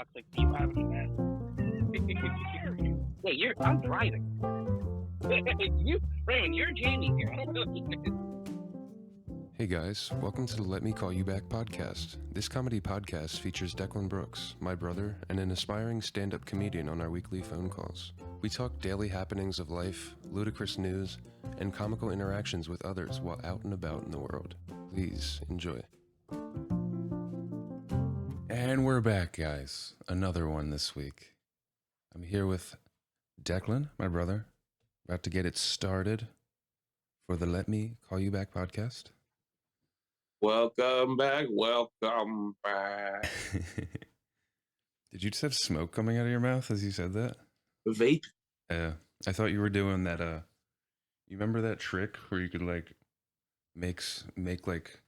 toxic. Do you have any, man? Hey, I'm driving. Raymond, you're Jamie here. I don't know. Hey guys, welcome to the Let Me Call You Back podcast. This comedy podcast features Declan Brooks, my brother, and an aspiring stand-up comedian on our weekly phone calls. We talk daily happenings of life, ludicrous news, and comical interactions with others while out and about in the world. Please enjoy. And we're back, guys. Another one this week. I'm here with Declan, my brother, about to get it started for the Let Me Call You Back podcast. Welcome back. Welcome back. Did you just have smoke coming out of your mouth as you said that? Vape? I thought you were doing that. You remember that trick where you could like make like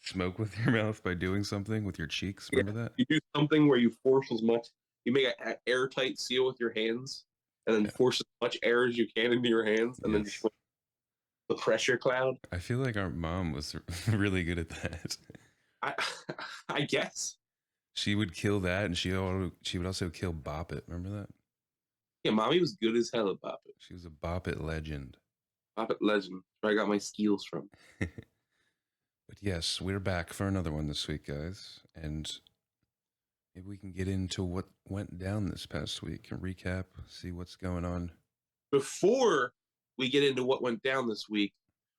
smoke with your mouth by doing something with your cheeks? Remember that? You do something where you force as much, you make an airtight seal with your hands and then force as much air as you can into your hands and then just the pressure cloud. I feel like our mom was really good at that. I guess. She would kill that, and she would also kill Bop It. Remember that? Yeah, mommy was good as hell at Bop It. She was a Bop It legend. Bop It legend. Where I got my skills from. But yes, we're back for another one this week, guys. And maybe we can get into what went down this past week and recap, see what's going on. Before we get into what went down this week,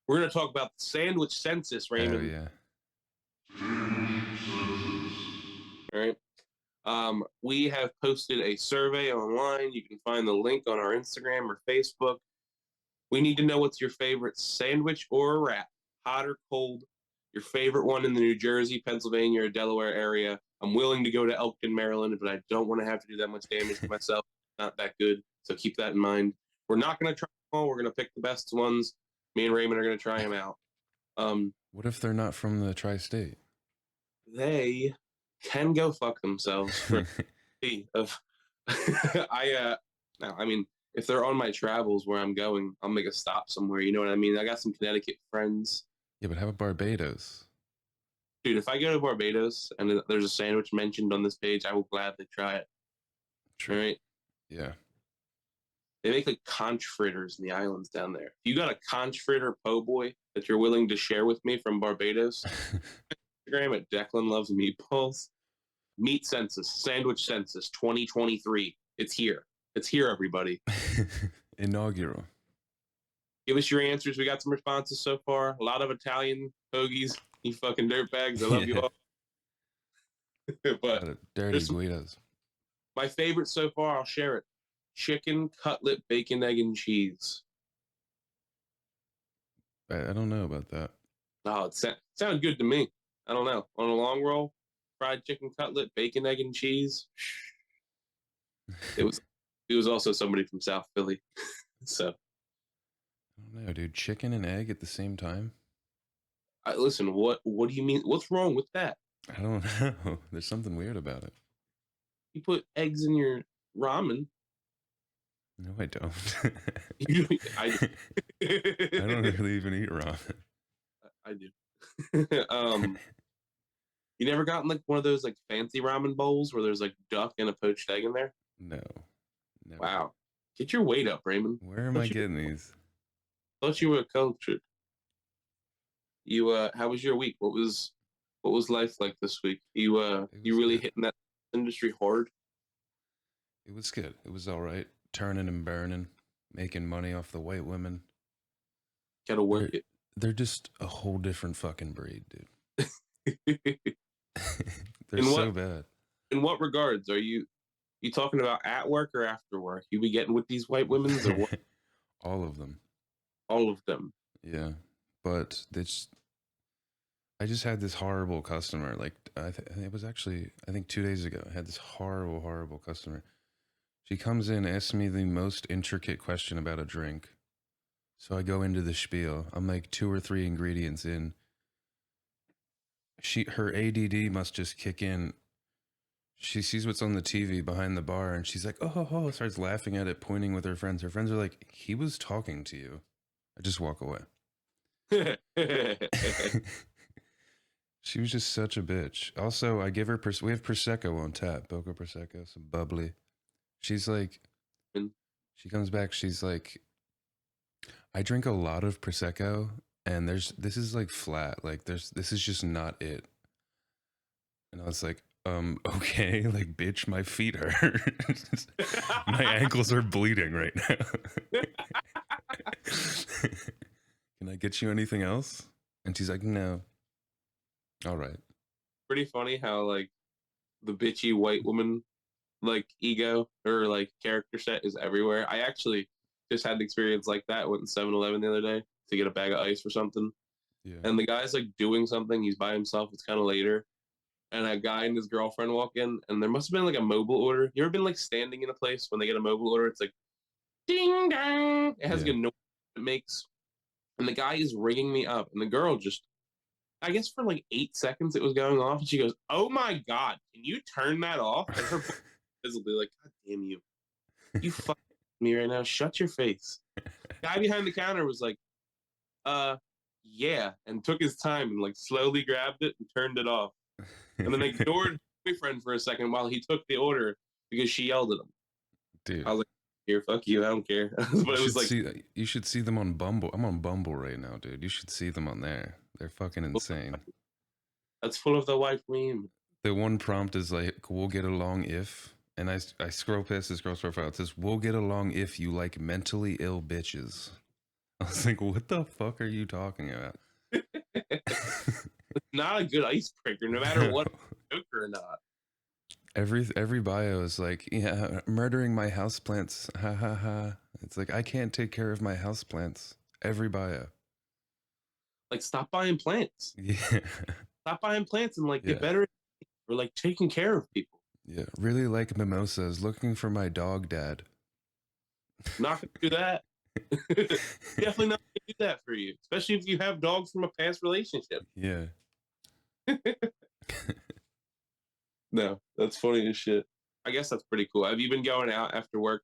we're going to talk about the sandwich census, Raymond. Oh, yeah. All right. We have posted a survey online. You can find the link on our Instagram or Facebook. We need to know what's your favorite sandwich or wrap, hot or cold, your favorite one in the New Jersey, Pennsylvania, or Delaware area. I'm willing to go to Elkton, Maryland, but I don't want to have to do that much damage to myself. Not that good, so keep that in mind. We're not going to try them all. We're going to pick the best ones. Me and Raymond are going to try them out. What if they're not from the tri-state? They can go fuck themselves for of I mean, if they're on my travels where I'm going, I'll make a stop somewhere. You know what I mean? I got some Connecticut friends. Yeah, but how about Barbados? Dude, if I go to Barbados and there's a sandwich mentioned on this page, I will gladly try it. True. Right? Yeah. They make like conch fritters in the islands down there. If you got a conch fritter po' boy that you're willing to share with me from Barbados, Instagram at Declan Loves Meatballs. Meat Census, Sandwich Census 2023. It's here. It's here, everybody. Inaugural. Give us your answers. We got some responses so far. A lot of Italian hoagies. You fucking dirtbags. I love you all. But dirty Guidos. My favorite so far, I'll share it. Chicken, cutlet, bacon, egg, and cheese. I don't know about that. Oh, it sounded good to me. I don't know. On a long roll, fried chicken cutlet, bacon, egg, and cheese. It was also somebody from South Philly. So I don't know, dude. Chicken and egg at the same time? Listen, what do you mean? What's wrong with that? I don't know. There's something weird about it. You put eggs in your ramen. No, I don't. I don't really even eat ramen. I do. You never gotten like one of those like fancy ramen bowls where there's like duck and a poached egg in there? No. Never. Wow. Get your weight up, Raymond. Where am I getting these? Thought you were cultured. You how was your week? What was life like this week? You really good. hitting that industry hard? It was good. It was all right. Turning and burning, making money off the white women. Gotta work it. They're just a whole different fucking breed, dude. They're so bad. In what regards? Are you talking about at work or after work? You be getting with these white women or what? All of them. All of them. Yeah. But I just had this horrible customer. Like, it was actually, I think 2 days ago. I had this horrible customer. She comes in, asks me the most intricate question about a drink. So I go into the spiel. I'm like 2 or 3 ingredients in. Her ADD must just kick in. She sees what's on the TV behind the bar, and she's like, oh, starts laughing at it, pointing with her friends. Her friends are like, he was talking to you. I just walk away. She was just such a bitch. Also, I give her we have prosecco on tap, Boca prosecco, some bubbly. She's like, And she comes back. She's like, I drink a lot of prosecco, and this is like flat. Like this is just not it. And I was like, okay, like bitch, my feet hurt. My ankles are bleeding right now. Can I get you anything else? And she's like, no. All right. pretty funny how like the bitchy white woman like ego or like character set is everywhere. I actually just had an experience like that. Went to 7-Eleven the other day to get a bag of ice or something. Yeah. And the guy's like doing something. He's by himself. It's kind of later. And a guy and his girlfriend walk in, and there must have been like a mobile order. You ever been like standing in a place when they get a mobile order? It's like ding dong. It has Yeah. like a noise it makes. And the guy is ringing me up, and the girl just, I guess for like 8 seconds it was going off, and she goes, "Oh my god, can you turn that off?" And her visibly like, "God damn you, you fuck me right now. Shut your face." Guy behind the counter was like, yeah," and took his time and like slowly grabbed it and turned it off, and then ignored my boyfriend for a second while he took the order because she yelled at him. Dude. I was like, "Here, fuck you, I don't care." But it was like, You should see them on Bumble. I'm on Bumble right now, dude. You should see them on there. They're fucking insane. that's full of the white meme. The one prompt is like, "We'll get along if," and I scroll past this girl's profile. It says, "We'll get along if you like mentally ill bitches." I was like, "What the fuck are you talking about?" It's not a good icebreaker, no matter what, joker or not. Every bio is like, "Yeah, murdering my houseplants." Ha ha ha. It's like I can't take care of my houseplants. Every bio. Like, stop buying plants. Yeah. Stop buying plants and like Yeah. get better or like taking care of people. Yeah. Really like mimosas. Looking for my dog dad. Not gonna do that. Definitely not gonna do that for you, especially if you have dogs from a past relationship. Yeah. No, that's funny as shit. I guess that's pretty cool. Have you been going out after work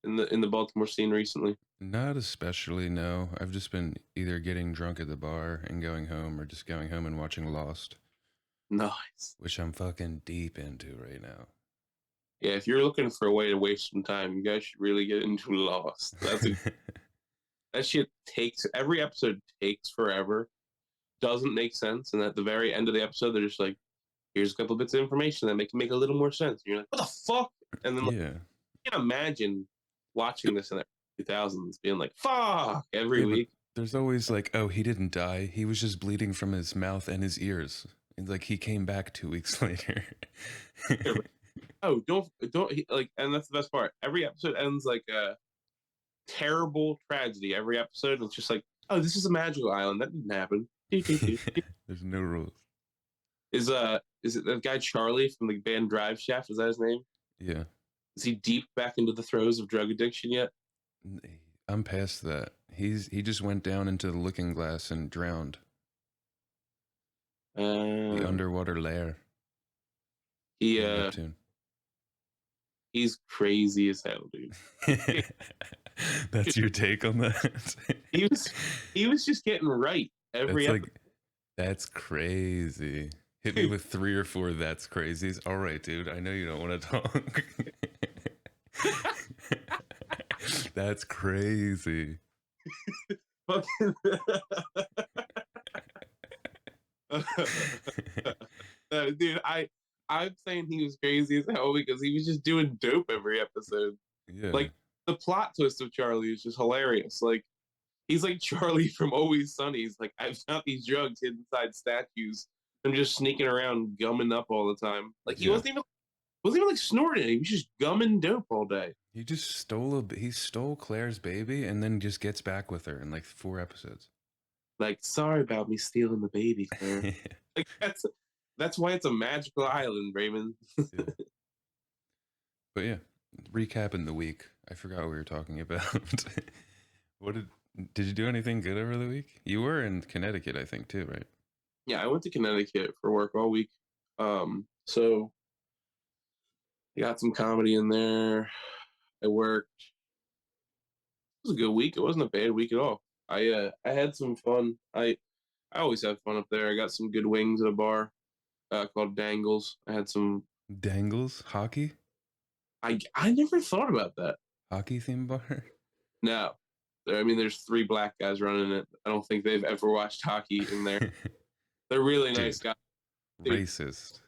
in the Baltimore scene recently? Not especially, no. I've just been either getting drunk at the bar and going home or just going home and watching Lost, Nice. which I'm fucking deep into right now. Yeah, if you're looking for a way to waste some time, you guys should really get into Lost. That shit takes every episode takes forever, doesn't make sense, and at the very end of the episode, they're just like, "Here's a couple bits of information that make a little more sense." And you're like, "What the fuck?" And then like, Yeah. I can't imagine watching this in the 2000s, being like, "Fuck" every Yeah, but week. there's always like, oh, he didn't die. He was just bleeding from his mouth and his ears. And like he came back 2 weeks later. Oh, don't like, and that's the best part. Every episode ends like a terrible tragedy. Every episode, it's just like, "Oh, this is a magical island. That didn't happen." There's no rules. Is it that guy Charlie from the band Drive Shaft? Is that his name? Yeah. Is he deep back into the throes of drug addiction yet? I'm past that. He just went down into the looking glass and drowned. The underwater lair. He in Neptune. he's crazy as hell, dude. That's your take on that? he was just getting right every That's episode. like, that's crazy. Hit me with 3 or 4 that's crazies. All right, dude. I know you don't want to talk. That's crazy. Fucking dude, I'm saying he was crazy as hell because he was just doing dope every episode. Yeah. Like the plot twist of Charlie is just hilarious. Like he's like Charlie from Always Sunny. He's like, "I've found these drugs hidden inside statues. I'm just sneaking around gumming up all the time." Like he Yeah. wasn't even like snorting. He was just gumming dope all day. He just he stole Claire's baby and then just gets back with her in like 4 episodes. Like, "Sorry about me stealing the baby, Claire." Like that's why it's a magical island, Raymond. Yeah. But yeah, recapping the week. I forgot what we were talking about. What did you do anything good over the week? You were in Connecticut, I think, too, right? Yeah, I went to Connecticut for work all week. So I got some comedy in there. I worked. It was a good week. It wasn't a bad week at all. I had some fun. I always have fun up there. I got some good wings at a bar called Dangles. I had some. Dangles hockey I never thought about that. hockey theme bar. No, I mean, there's three black guys running it. I don't think they've ever watched hockey in there. They're really nice Dude, guys. Dude, racist.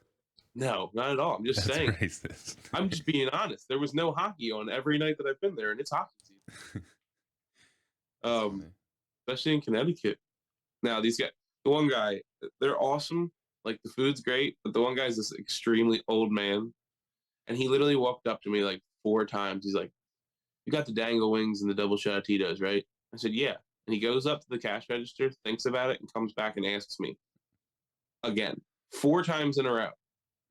no, not at all. I'm just That's saying. racist. I'm just being honest. There was no hockey on every night that I've been there, and it's hockey season. That's funny. Especially in Connecticut. Now these guys, the one guy, they're awesome. Like the food's great, but the one guy's this extremely old man, and he literally walked up to me like 4 times. He's like, "You got the dangle wings and the double shot of Tito's, right?" I said, "Yeah." And he goes up to the cash register, thinks about it, and comes back and asks me again 4 times in a row.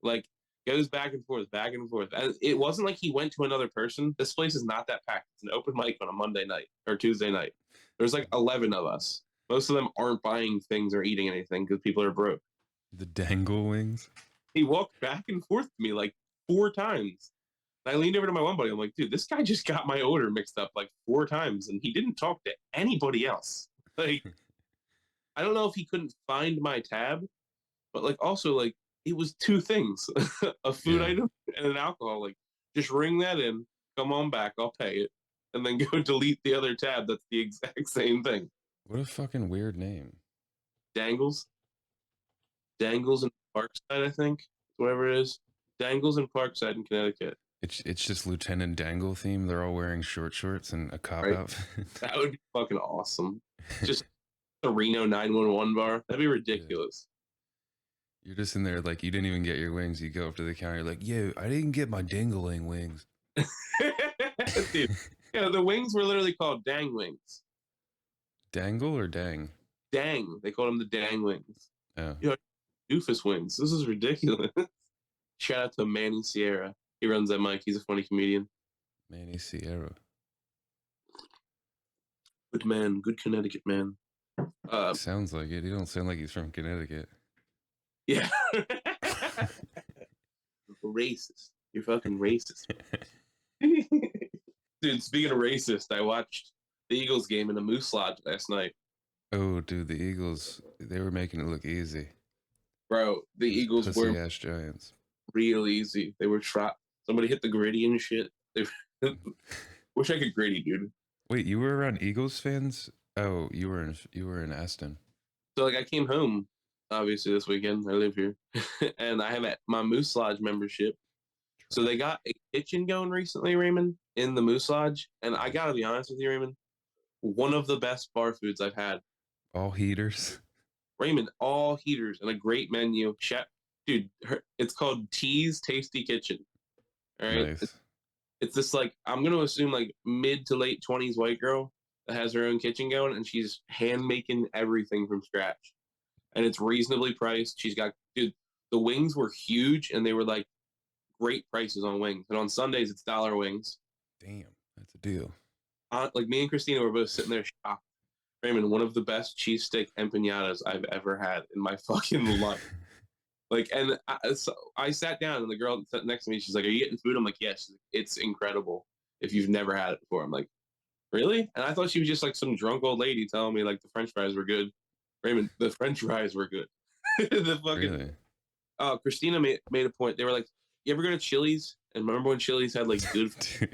Like goes back and forth, back and forth. And it wasn't like he went to another person. This place is not that packed. It's an open mic on a Monday night or Tuesday night. There's like 11 of us. Most of them aren't buying things or eating anything because people are broke. The dangle wings. He walked back and forth to me like 4 times. And I leaned over to my one buddy. I'm like, dude, this guy just got my order mixed up like 4 times, and he didn't talk to anybody else. Like, I don't know if he couldn't find my tab, but like also like it was 2 things: a food item and an alcohol. Like, just ring that in, come on back, I'll pay it, and then go delete the other tab. That's the exact same thing. What a fucking weird name. Dangles, Dangles in Parkside, I think, whatever it is. Dangles in Parkside in Connecticut. It's just Lieutenant Dangle theme. They're all wearing short shorts and a cop Right. outfit. That would be fucking awesome. Just a Reno 911 bar. That'd be ridiculous. You're just in there like you didn't even get your wings. You go up to the counter, you're like, yo, I didn't get my dangling wings. Dude, yeah, the wings were literally called dang wings. Dangle or dang? Dang. They called them the dang wings. Oh. You know, doofus wings. This is ridiculous. Shout out to Manny Sierra. He runs that mic. He's a funny comedian. Manny Sierra. Good man. Good Connecticut man. Sounds like it. He don't sound like he's from Connecticut. Yeah. Racist. You're fucking racist. Dude, speaking of racist, I watched the Eagles game in a Moose Lodge last night. Oh, dude, the Eagles, they were making it look easy. Bro, the Those Eagles were pussy-ass Giants. real easy. They were somebody hit the gritty and shit. They wish I could gritty, dude. Wait, you were around Eagles fans? Oh, you were in Aston. So like I came home obviously this weekend. I live here. And I have my Moose Lodge membership. So they got a kitchen going recently, Raymond, in the Moose Lodge. And I gotta be honest with you, Raymond, one of the best bar foods I've had. All heaters. Raymond, all heaters and a great menu. Chef, dude, it's called T's Tasty Kitchen. All right. Nice. It's this like I'm gonna assume like mid to late 20s white girl that has her own kitchen going, and she's hand making everything from scratch. And it's reasonably priced. She's got dude, the wings were huge and they were like great prices on wings. And on Sundays it's dollar wings. Damn, that's a deal. Like me and Christina were both sitting there shocked. Raymond, one of the best cheesesteak empanadas I've ever had in my fucking life. Like, and so I sat down and the girl sat next to me, she's like, "Are you getting food?" I'm like, "Yes." Like, "It's incredible if you've never had it before." I'm like, "Really?" And I thought she was just like some drunk old lady telling me like the French fries were good. Raymond, the French fries were good. The fucking Really? Christina made a point. They were like, "You ever go to Chili's?" And remember when Chili's had like good Dude,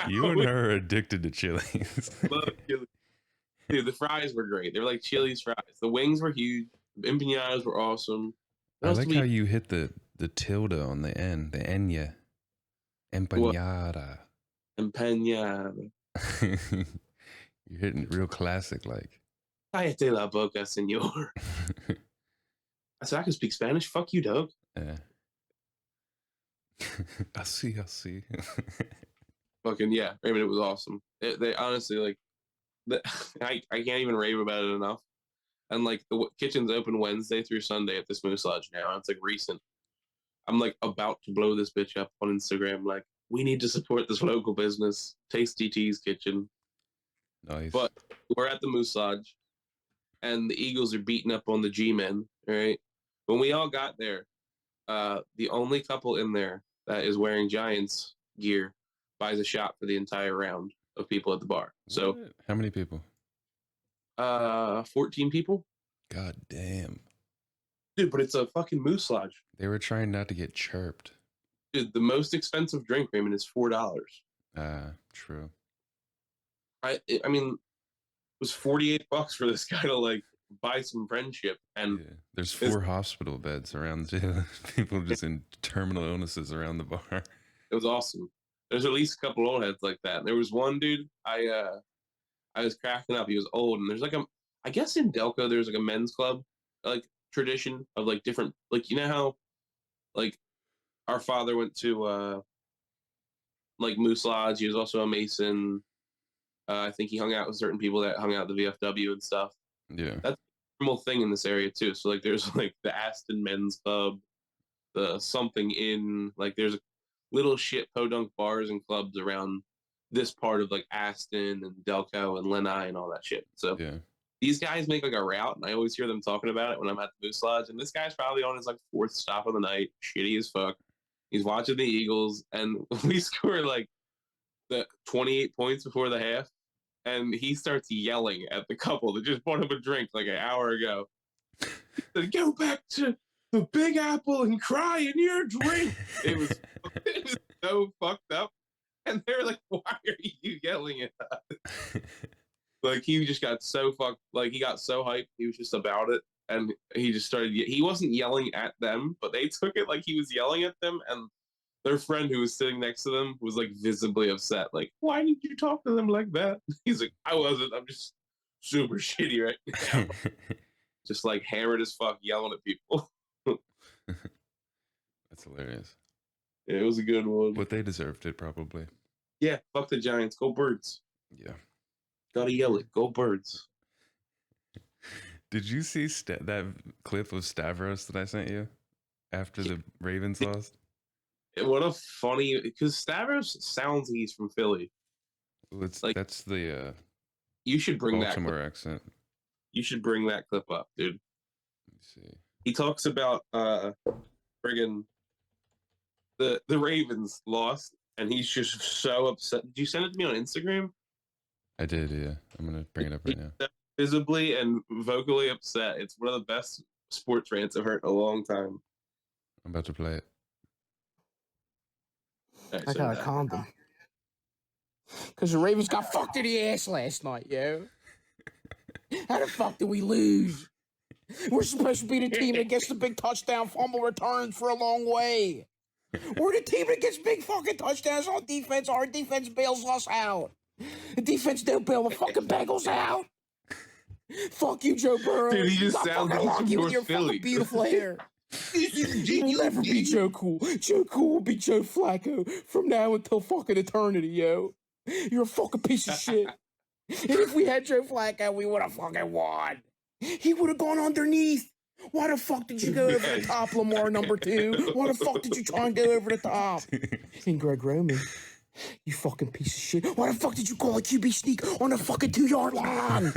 you and her are addicted to Chili's. love Chili's. Dude, the fries were great. They were like Chili's fries. The wings were huge. The empanadas were awesome. I like how you hit the tilde on the end, the enya. Empanada. Empanada. You're hitting real classic like. Cállate la boca, señor. I said, I can speak Spanish. Fuck you, dog. Yeah. I see. Fucking yeah. I mean, it was awesome. They honestly, like, I can't even rave about it enough. And like the kitchen's open Wednesday through Sunday at this Moose Lodge now. It's like recent. I'm like about to blow this bitch up on Instagram. Like, we need to support this local business, Tasty T's Kitchen. Nice. But we're at the Moose Lodge, and the Eagles are beating up on the G-men. Right? When we all got there, the only couple in there that is wearing Giants gear buys a shot for the entire round of people at the bar. So what? How many people? 14 people. God damn. Dude, but it's a fucking moose lodge. They were trying not to get chirped. Dude, the most expensive drink, Raymond, is $4. True. I mean, it was $48 for this guy to like buy some friendship, and Yeah. There's 4 hospital beds around too. People just in terminal illnesses around the bar. it was awesome. There's at least a couple old heads like that. There was one dude I was cracking up. He was old, and there's like I guess in Delco there's like a men's club like tradition of like different, like you know how like our father went to like Moose Lodge. He was also a Mason. I think he hung out with certain people that hung out at the VFW and stuff. Yeah. That's a normal thing in this area too. So like there's like the Aston Men's Club, the something in like there's little shit podunk bars and clubs around this part of like Aston and Delco and Lenai and all that shit. So Yeah. these guys make like a route, and I always hear them talking about it when I'm at the Moose Lodge. And this guy's probably on his like 4th stop of the night, shitty as fuck. He's watching the Eagles, and we score like the 28 points before the half, and he starts yelling at the couple that just bought him a drink like an hour ago. He said, "Go back to the Big Apple and cry in your drink." It was so fucked up, and they were like, "Why are you yelling at us?" Like he just got so fucked. Like he got so hyped. He was just about it, and he just started. He wasn't yelling at them, but they took it like he was yelling at them, and their friend who was sitting next to them was like visibly upset. Like, why did you talk to them like that? He's like, I wasn't. I'm just super shitty right now. Just like hammered as fuck, yelling at people. That's hilarious. Yeah, it was a good one. But they deserved it, probably. Yeah, fuck the Giants. Go Birds. Yeah. Gotta yell it. Go Birds. Did you see that clip of Stavros that I sent you after the Ravens lost? What a funny, because Stavros sounds like he's from Philly. Well, Like, that's the you should bring Baltimore that accent. You should bring that clip up, dude. Let me see. He talks about friggin' the Ravens lost, and he's just so upset. Did you send it to me on Instagram? I did, yeah. I'm gonna bring it up right now. He's visibly and vocally upset. It's one of the best sports rants I've heard in a long time. I'm about to play it. Right, I so gotta that- calm them. Because the Ravens got fucked in the ass last night, yo. How the fuck did we lose? We're supposed to be the team that gets the big touchdown fumble returns for a long way. We're the team that gets big fucking touchdowns on defense. Our defense bails us out. The defense don't bail the fucking Bengals out. Fuck you, Joe Burrow. Dude, he just Got sounds fucking like he's lucky from with your North Philly. fucking beautiful hair. You'll never be Joe Cool. Joe Cool will be Joe Flacco from now until fucking eternity, yo. You're a fucking piece of shit. And if we had Joe Flacco, we would have fucking won. He would have gone underneath. Why the fuck did you go over the top, Lamar number 2? Why the fuck did you try and go over the top? And Greg Roman, you fucking piece of shit. Why the fuck did you call a QB sneak on the fucking 2-yard line?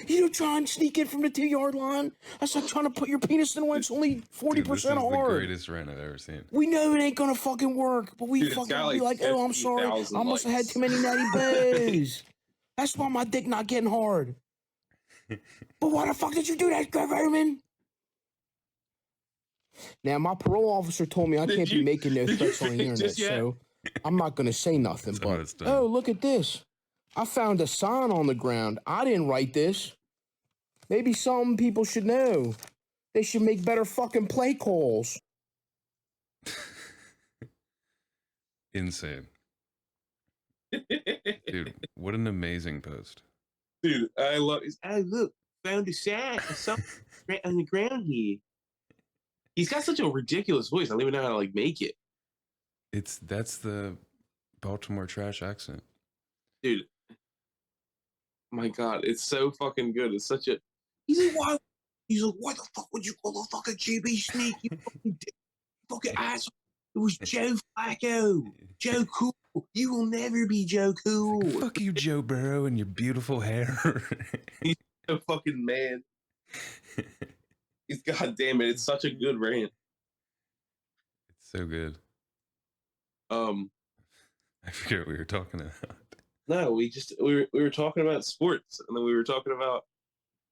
You don't try and sneak in from the 2-yard line. That's like trying to put your penis in when it's only 40% Dude, this is the hard. greatest rant I've ever seen. We know it ain't gonna fucking work, but we Dude, it's fucking got, be like, like, oh, I'm sorry. 50,000 I must have had likes. too many natty bows. That's why my dick not getting hard. But why the fuck did you do that, Greg Roman? Now, my parole officer told me I Did can't you- be making no did you threats on the finish internet, this yet? so I'm not gonna say nothing. That's all But it's done. oh, look at this! I found a sign on the ground. I didn't write this. Maybe some people should know. They should make better fucking play calls. Insane. Dude, what an amazing post. Dude, I love it. Oh, look, found a sign on the ground here. He's got such a ridiculous voice. I don't even know how to like make it. That's the Baltimore trash accent. Dude. My God, it's so fucking good. It's such a. He's like, why? He's like, why the fuck would you call a fucking GB sneak? You fucking dick, fucking asshole. It was Joe Flacco. Joe Cool. You will never be Joe Cool. Fuck you, Joe Burrow, and your beautiful hair. A fucking man. He's goddamn it. It's such a good rant. It's so good. I forget what we were talking about. No, we were talking about sports, and then we were talking about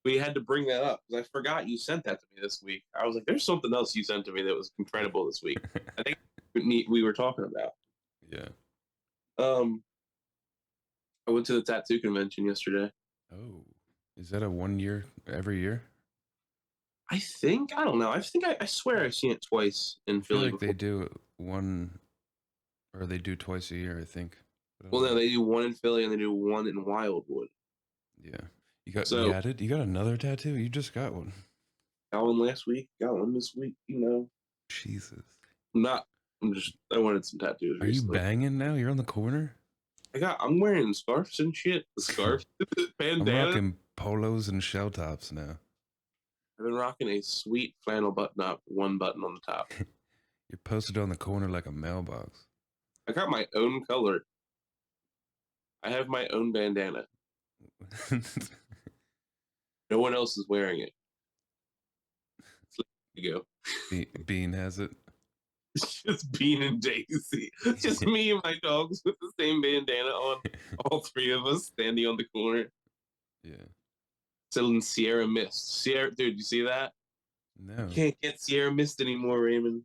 we had to bring that up because I forgot you sent that to me this week. I was like, there's something else you sent to me that was incredible this week. I think we were talking about. Yeah. I went to the tattoo convention yesterday. Oh, is that a 1 year every year? I don't know. I swear I've seen it twice in I feel Philly like before. they do one, or they do twice a year, I think. But I Well, don't no, know. they do one in Philly and they do one in Wildwood. Yeah. You got So You got another tattoo? You just got one. got one last week, got one this week. You know, Jesus. I wanted some tattoos Are you recently. banging now? You're on the corner? I'm wearing scarves and shit. The scarf, I'm bandana. rocking polos and shell tops now. I've been rocking a sweet flannel button up, one button on the top. You're posted on the corner like a mailbox. I got my own color. I have my own bandana. No one else is wearing it. So there you go. Bean has it. It's just Bean and Daisy. It's just me and my dogs with the same bandana on. All three of us standing on the corner. Yeah. Selling Sierra Mist. Dude, you see that? No. Can't get Sierra Mist anymore, Raymond.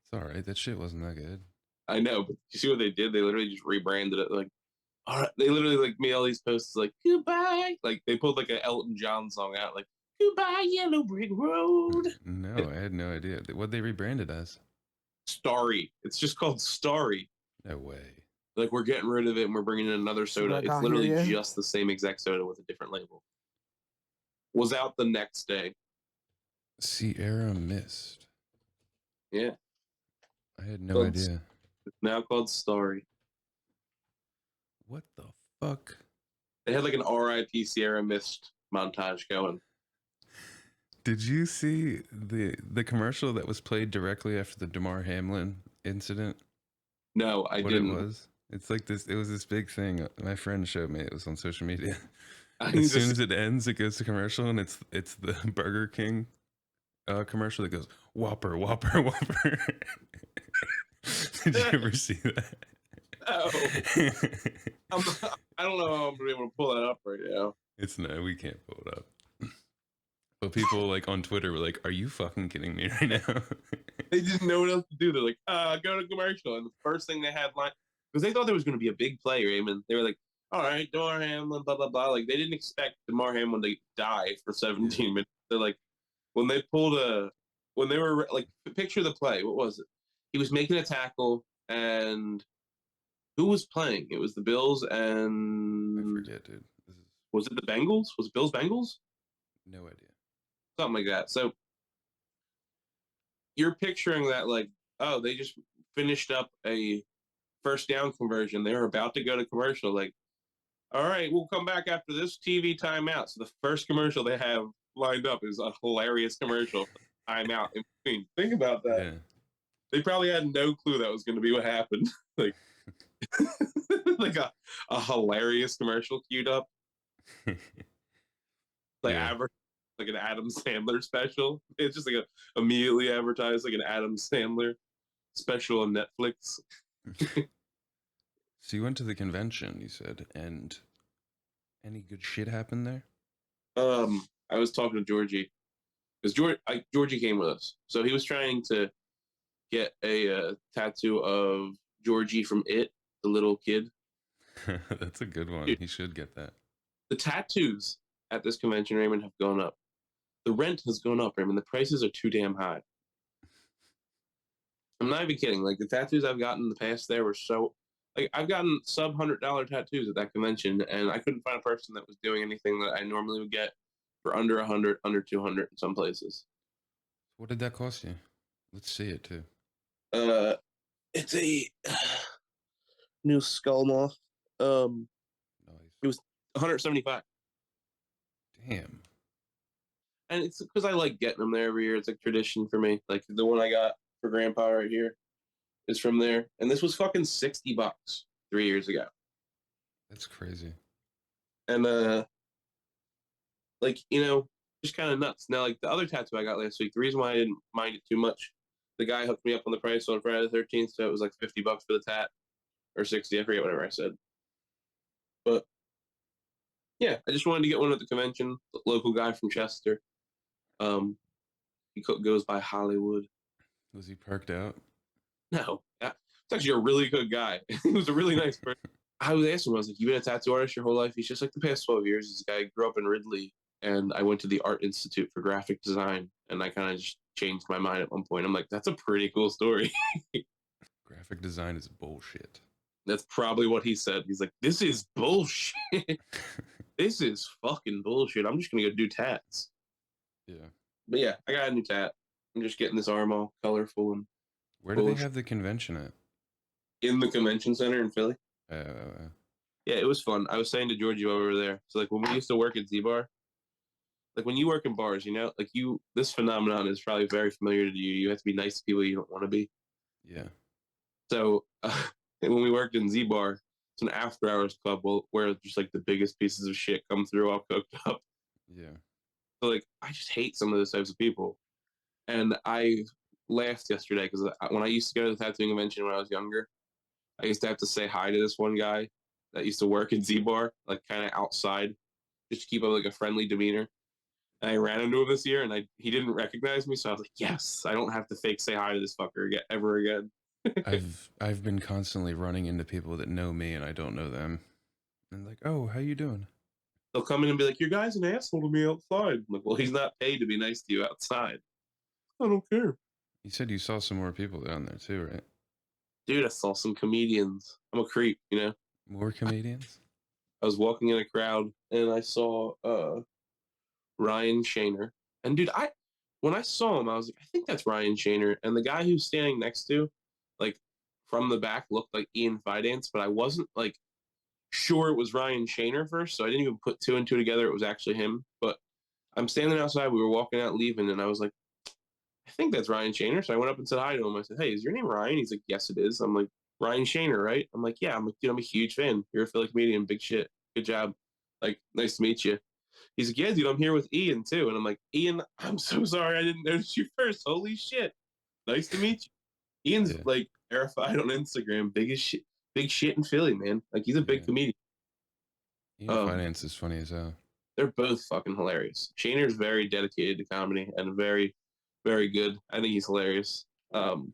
It's all right. That shit wasn't that good. I know, but you see what they did? They literally just rebranded it. Like, all right, they literally like made all these posts like goodbye. Like they pulled like an Elton John song out, like goodbye Yellow Brick Road. No, I had no idea. What they rebranded as? Starry. It's just called Starry. No way. Like we're getting rid of it and we're bringing in another soda. what I It's got literally here, yeah? just the same exact soda with a different label. Was out the next day. Sierra Mist. Yeah. I had no Called- idea. It's now called Starry. What the fuck? They had like an R.I.P. Sierra Mist montage going. Did you see the commercial that was played directly after the Damar Hamlin incident? No, I What didn't. it was? It's like this. It was this big thing. My friend showed me. It was on social media. I As soon just- as it ends, it goes to commercial, and it's the Burger King commercial that goes Whopper, Whopper, Whopper. Did you ever see that? No. I don't know how I'm gonna be able to pull that up right now. It's no, we can't pull it up. But people like on Twitter were like, "Are you fucking kidding me right now?" They didn't know what else to do. They're like, go to commercial. And the first thing they had line, because they thought there was going to be a big play, Raymond. They were like, all right, Damar Hamlin, blah, blah, blah. Like, they didn't expect Damar Hamlin to die for 17 minutes. They're like, when they were like, picture the play. What was it? He was making a tackle, and who was playing? It was the Bills I and forget, dude. This is was it the Bengals? Was it Bills Bengals? no idea. Something like that. So you're picturing that like, oh, they just finished up a first down conversion. They were about to go to commercial. Like, all right, we'll come back after this TV timeout. So the first commercial they have lined up is a hilarious commercial timeout in between. Think about that. Yeah. They probably had no clue that was going to be what happened. Like, like a hilarious commercial queued up. Like Yeah. like an Adam Sandler special. It's just like immediately advertised like an Adam Sandler special on Netflix. So you went to the convention, you said, and any good shit happened there? I was talking to Georgie because Georgie came with us, so he was trying to get a tattoo of Georgie from It, the little kid. That's a good one. Dude. He should get that. The tattoos at this convention, Raymond, have gone up. The rent has gone up, Raymond. The prices are too damn high. I'm not even kidding. Like the tattoos I've gotten in the past, there were so like I've gotten sub $100 tattoos at that convention, and I couldn't find a person that was doing anything that I normally would get for under 100, under 200 in some places. What did that cost you? Let's see it too. It's a new skull moth. Nice. 175, Damn. and it's because I like getting them there every year. It's like tradition for me. Like the one I got for Grandpa right here is from there, and this was fucking $60 3 years ago. That's crazy. And like just kind of nuts. Now, like the other tattoo I got last week, the reason why I didn't mind it too much, the guy hooked me up on the price on Friday the 13th, so it was like $50 for the tat or 60. I forget whatever I said, but Yeah, I just wanted to get one at the convention. The local guy from Chester. He goes by Hollywood. Was he parked out? No, yeah, it's actually a really good guy. He was a really nice person. I was asking him, I was like, "You been a tattoo artist your whole life?" He's just like, "The past 12 years." This guy grew up in Ridley, and I went to the Art Institute for Graphic Design, and I kind of just changed my mind at one point. I'm like, "That's a pretty cool story." Graphic design is bullshit. That's probably what he said. He's like, "This is bullshit. This is fucking bullshit. I'm just gonna go do tats." Yeah. But yeah, I got a new tat. I'm just getting this arm all colorful and Where do they bullshit. have the convention at? In the convention center in Philly. Uh, Yeah, it was fun. I was saying to Georgie while we were there. So like when we used to work at Z Bar, like when you work in bars, you know, like this phenomenon is probably very familiar to you. You have to be nice to people you don't want to be. yeah. So when we worked in Z Bar, it's an after hours club where just like the biggest pieces of shit come through all cooked up. Yeah. So like I just hate some of those types of people. And I laughed yesterday because when I used to go to the tattooing convention when I was younger, I used to have to say hi to this one guy that used to work in Z Bar, like kind of outside, just to keep up like a friendly demeanor. And I ran into him this year, and he didn't recognize me, so I was like, "Yes, I don't have to fake say hi to this fucker again, ever again." I've been constantly running into people that know me and I don't know them. And like, oh, how you doing? They'll come in and be like, "Your guy's an asshole to me outside." I'm like, "Well, he's not paid to be nice to you outside." I don't care, You said you saw some more people down there too, right? dude. I saw some comedians. I'm a creep, you know. More comedians? I was walking in a crowd and I saw Ryan Shaner. And dude, when I saw him, I was like, I think that's Ryan Shaner. And the guy who's standing next to, like from the back, looked like Ian Fidance, but I wasn't like sure it was Ryan Shaner first, so I didn't even put two and two together. It was actually him. But I'm standing outside. We were walking out, leaving, and I was like, I think that's Ryan Shaner. So I went up and said hi to him. I said, "Hey, is your name Ryan?" He's like, "Yes, it is." I'm like, "Ryan Shaner, right?" I'm like, "Yeah." I'm like, "Dude, I'm a huge fan. You're a Philly comedian. Big shit. Good job. Like, nice to meet you." He's like, "Yeah, dude, I'm here with Ian too." And I'm like, "Ian, I'm so sorry I didn't notice you first. Holy shit. Nice to meet you." Ian's Yeah. like verified on Instagram. Big shit in Philly, man. Like he's a big Yeah. comedian. Ian Finance is funny as hell. They're both fucking hilarious. Shaner's very dedicated to comedy and very, very good. I think he's hilarious.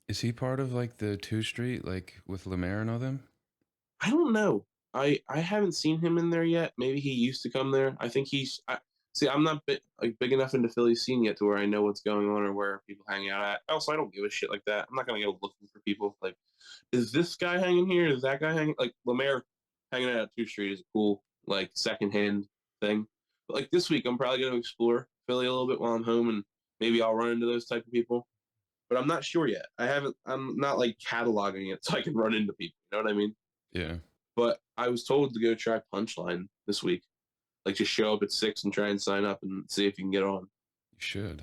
Is he part of like the 2 Street, like with Lemaire and all them? I don't know. I haven't seen him in there yet. Maybe he used to come there. I think see. I'm not big enough into Philly scene yet to where I know what's going on or where people hang out at. Also, I don't give a shit like that. I'm not gonna go looking for people. Like, is this guy hanging here? Is that guy hanging? Like Lemaire hanging out at 2 Street is a cool like secondhand thing. But like this week, I'm probably gonna explore Philly a little bit while I'm home, and maybe I'll run into those type of people. But I'm not sure yet. I'm not like cataloging it so I can run into people. You know what I mean? Yeah. But I was told to go try Punchline this week. Like just show up at 6 and try and sign up and see if you can get on. You should.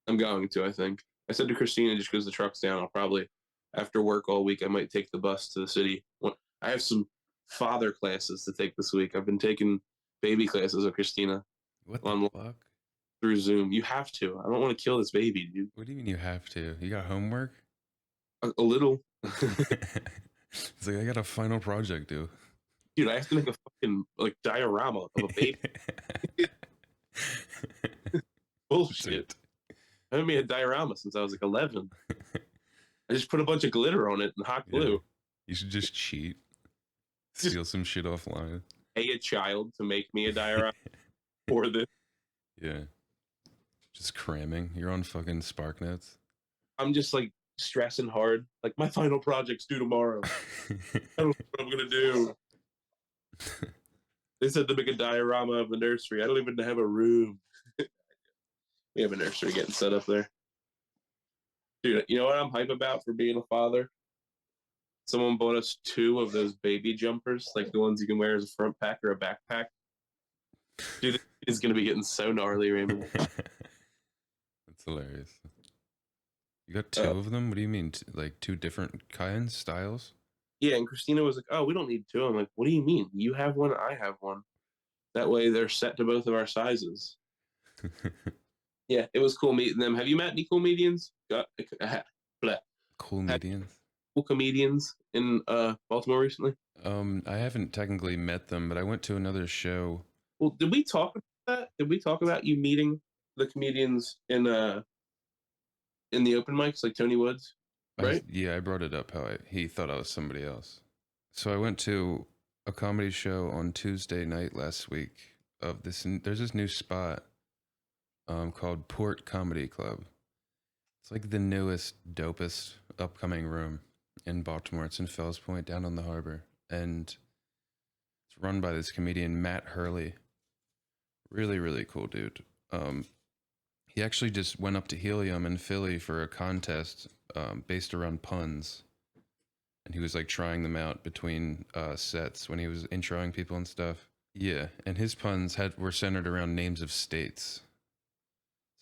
I'm going to, I think. I said to Christina, just because the truck's down, I'll probably, after work all week, I might take the bus to the city. I have some father classes to take this week. I've been taking baby classes with Christina What the on fuck? through Zoom. You have to. I don't want to kill this baby, dude. What do you mean you have to? You got homework? A little. It's like I got a final project due. Dude, I have to make a fucking like diorama of a baby. Bullshit. I haven't made a diorama since I was like 11. I just put a bunch of glitter on it and hot glue. Yeah. You should just cheat. Steal some shit offline. Pay a child to make me a diorama for this. Yeah. Just cramming. You're on fucking SparkNotes. I'm just like stressing hard. Like my final project's due tomorrow. I don't know what I'm gonna do. They said to make a diorama of the nursery. I don't even have a room. We have a nursery getting set up there. Dude, you know what I'm hype about for being a father? Someone bought us 2 of those baby jumpers, like the ones you can wear as a front pack or a backpack. Dude, it's gonna be getting so gnarly, Raymond. That's hilarious. You got 2 of them? What do you mean? Like 2 different kinds, styles? Yeah, and Christina was like, "Oh, we don't need 2." I'm like, "What do you mean? You have one, I have one. That way they're set to both of our sizes." Yeah, it was cool meeting them. Have you met any cool comedians? Cool medians? Cool comedians in Baltimore recently? I haven't technically met them, but I went to another show Well, did we talk about that? Did we talk about you meeting the comedians in the open mics, like Tony Woods? Right? Yeah, I brought it up how he thought I was somebody else. So I went to a comedy show on Tuesday night last week of this. There's this new spot called Port Comedy Club. It's like the newest, dopest upcoming room in Baltimore. It's in Fells Point, down on the harbor, and it's run by this comedian Matt Hurley. Really, really cool dude. He actually just went up to Helium in Philly for a contest based around puns, and he was like trying them out between sets when he was introing people and stuff. Yeah, and his puns were centered around names of states.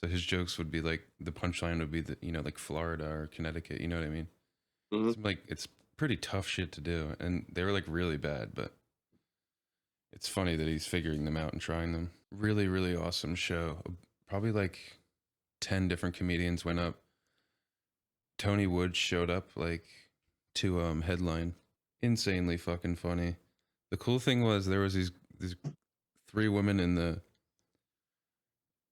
So his jokes would be like, the punchline would be like Florida or Connecticut. You know what I mean? Mm-hmm. It's pretty tough shit to do, and they were like really bad, but it's funny that he's figuring them out and trying them. Really, really awesome show. Probably like 10 different comedians went up. Tony Woods showed up like to headline. Insanely fucking funny. The cool thing was there was these 3 women in the,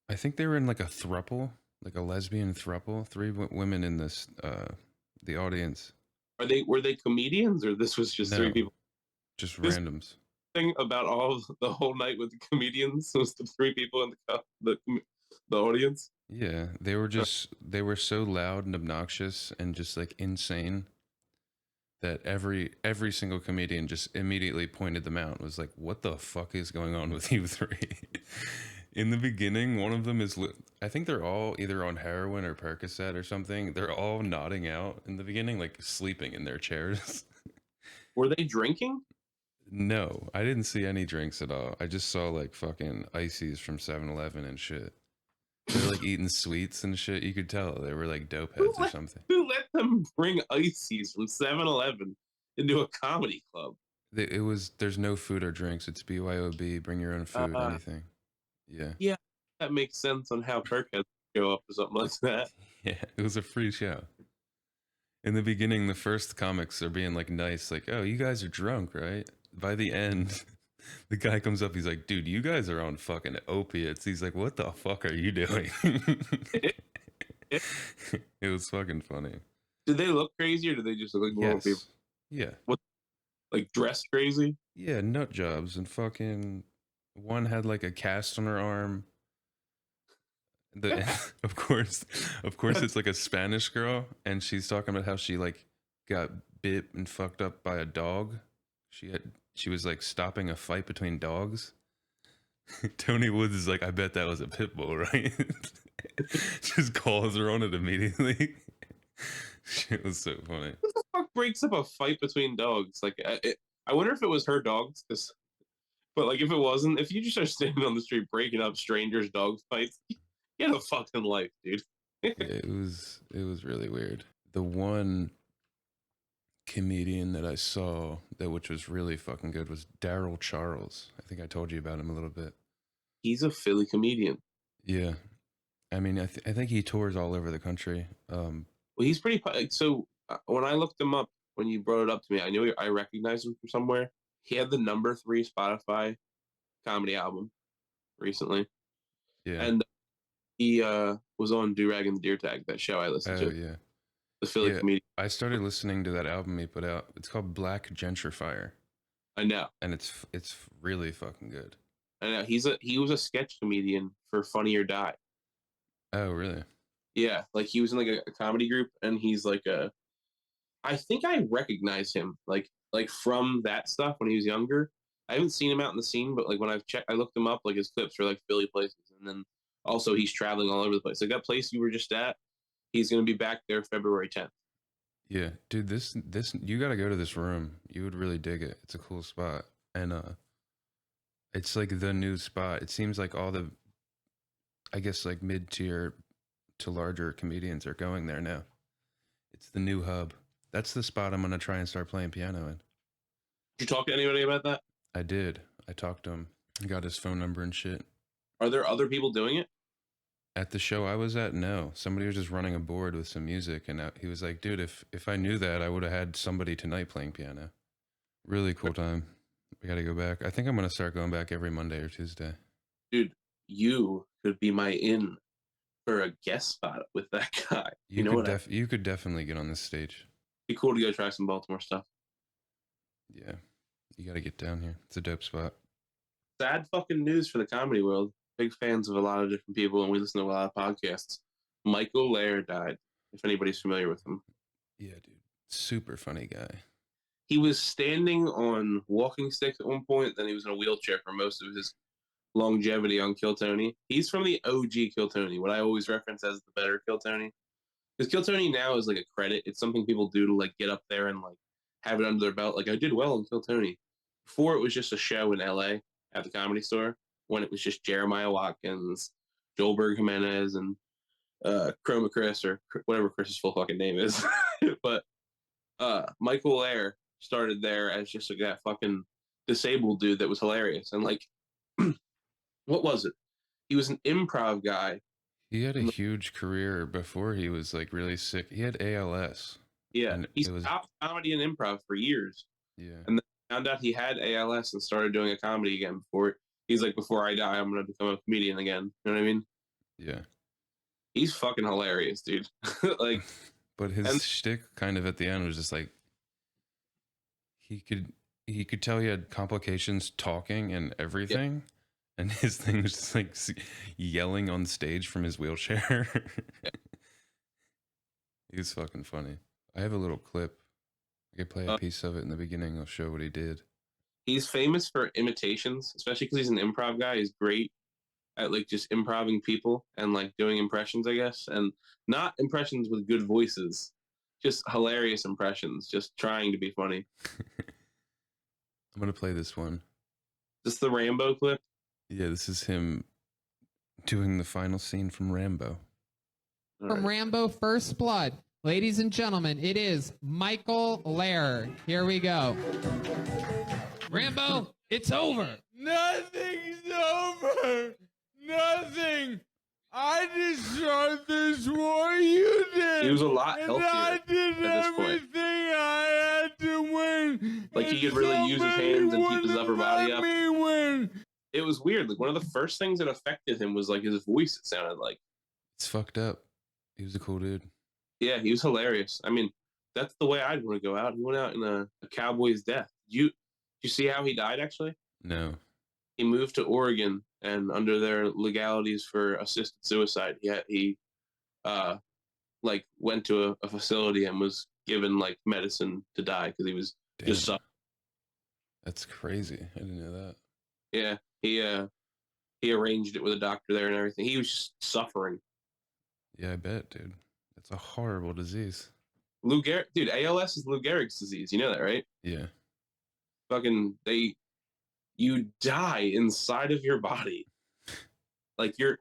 I think they were in like a throuple, like a lesbian throuple. 3 women in this the audience. Were they comedians, or this was just 3 people? Just This randoms. thing about all of the whole night with the comedians was the 3 people in the audience. Yeah, they were so loud and obnoxious and just like insane that every single comedian just immediately pointed them out. Was like, what the fuck is going on with you 3? In the beginning, one of them I think they're all either on heroin or Percocet or something. They're all nodding out in the beginning, like sleeping in their chairs. Were they drinking? No, I didn't see any drinks at all. I just saw like fucking ices from 7-Eleven and shit. They were like eating sweets and shit. You could tell they were like dope heads or something. Who let them bring ices from 7-Eleven into a comedy club? There's no food or drinks. It's BYOB. Bring your own food, anything. Yeah. Yeah, that makes sense on how Perkheads go up or something like that. Yeah, it was a free show. In the beginning, the first comics are being like nice, like, oh, you guys are drunk, right? By the end, the guy comes up, he's like, dude, you guys are on fucking opiates. He's like, what the fuck are you doing? It was fucking funny. Did they look crazy, or did they just look like normal people? Yeah. What, like dressed crazy? Yeah, nut jobs, and fucking one had like a cast on her arm. Of course it's like a Spanish girl, and she's talking about how she like got bit and fucked up by a dog. She was like stopping a fight between dogs. Tony Woods is like, I bet that was a pit bull, right? Just calls her on it immediately. Shit was so funny. What the fuck breaks up a fight between dogs? Like, I wonder if it was her dogs, but like if it wasn't, if you just are standing on the street breaking up strangers' dog fights, get a fucking life, dude. Yeah, it was really weird. The one comedian that I saw which was really fucking good was Daryl Charles. I think I told you about him a little bit. He's a Philly comedian. Yeah, I mean, I think he tours all over the country. Well, he's pretty. So when I looked him up, when you brought it up to me, I knew I recognized him from somewhere. He had the #3 Spotify comedy album recently. Yeah, and he was on Durag and the Deer Tag, that show I listened to. Yeah. The Philly comedian. I started listening to that album he put out. It's called Black Gentrifier. I know. And it's really fucking good. I know. He was a sketch comedian for Funny or Die. Oh, really? Yeah, like he was in like a comedy group, and he's like I think I recognize him like from that stuff when he was younger. I haven't seen him out in the scene, but like when I looked him up, like his clips are like Philly places, and then also he's traveling all over the place. Like that place you were just at, he's gonna be back there February 10th. Yeah, dude, this you got to go to this room. You would really dig it. It's a cool spot, and it's like the new spot. It seems like all the, I guess, like mid-tier to larger comedians are going there now. It's the new hub. That's the spot I'm gonna try and start playing piano in. Did you talk to anybody about that? I did. I talked to him. I got his phone number and shit. Are there other people doing it? At the show I was at, no. Somebody was just running a board with some music, and he was like, dude, if I knew that, I would have had somebody tonight playing piano. Really cool time. We got to go back. I think I'm going to start going back every Monday or Tuesday. Dude, you could be my in for a guest spot with that guy. You know what? You could definitely get on this stage. Be cool to go try some Baltimore stuff. Yeah, you got to get down here. It's a dope spot. Sad fucking news for the comedy world. Big fans of a lot of different people, and we listen to a lot of podcasts. Michael Lair died, if anybody's familiar with him. Yeah, dude. Super funny guy. He was standing on walking sticks at one point, then he was in a wheelchair for most of his longevity on Kill Tony. He's from the OG Kill Tony, what I always reference as the better Kill Tony. Because Kill Tony now is like a credit. It's something people do to like get up there and like have it under their belt. Like I did well in Kill Tony. Before it was just a show in LA at the Comedy Store, when it was just Jeremiah Watkins, Joelberg Jimenez, and Chroma Chris, or whatever Chris's full fucking name is. But Michael Lair started there as just like that fucking disabled dude that was hilarious. And like, what was it? He was an improv guy. He had a huge career before he was like really sick. He had ALS. Yeah, he stopped comedy and improv for years. Yeah. And then found out he had ALS and started doing a comedy again before. He's like, before I die, I'm going to become a comedian again. You know what I mean? Yeah. He's fucking hilarious, dude. Like, but his shtick kind of at the end was just like, he could tell he had complications talking and everything. Yep. And his thing was just like yelling on stage from his wheelchair. Yeah. He was fucking funny. I have a little clip. I could play a piece of it in the beginning. I'll show what he did. He's famous for imitations, especially because he's an improv guy. He's great at like just improving people and like doing impressions, I guess. And not impressions with good voices, just hilarious impressions, just trying to be funny. I'm going to play this one. Is this the Rambo clip? Yeah, this is him doing the final scene from Rambo. From Rambo First Blood. Ladies and gentlemen, it is Michael Lair. Here we go. Rambo, it's over. Nothing's over. Nothing. I just saw this war you did. He was a lot healthier I did at this point. everything I had to win. Like he could really use his hands and keep his upper body up. Win. It was weird. Like one of the first things that affected him was like his voice. It sounded like it's fucked up. He was a cool dude. Yeah, he was hilarious. I mean, that's the way I'd want to go out. He went out in a cowboy's death. You see how he died? Actually, no. He moved to Oregon, and under their legalities for assisted suicide, he like went to a facility and was given like medicine to die because he was just suffering. That's crazy. I didn't know that. Yeah, he arranged it with a doctor there and everything. He was just suffering. Yeah, I bet, dude. That's a horrible disease. Lou Gehrig, dude, ALS is Lou Gehrig's disease. You know that, right? Yeah. Fucking you die inside of your body. Like your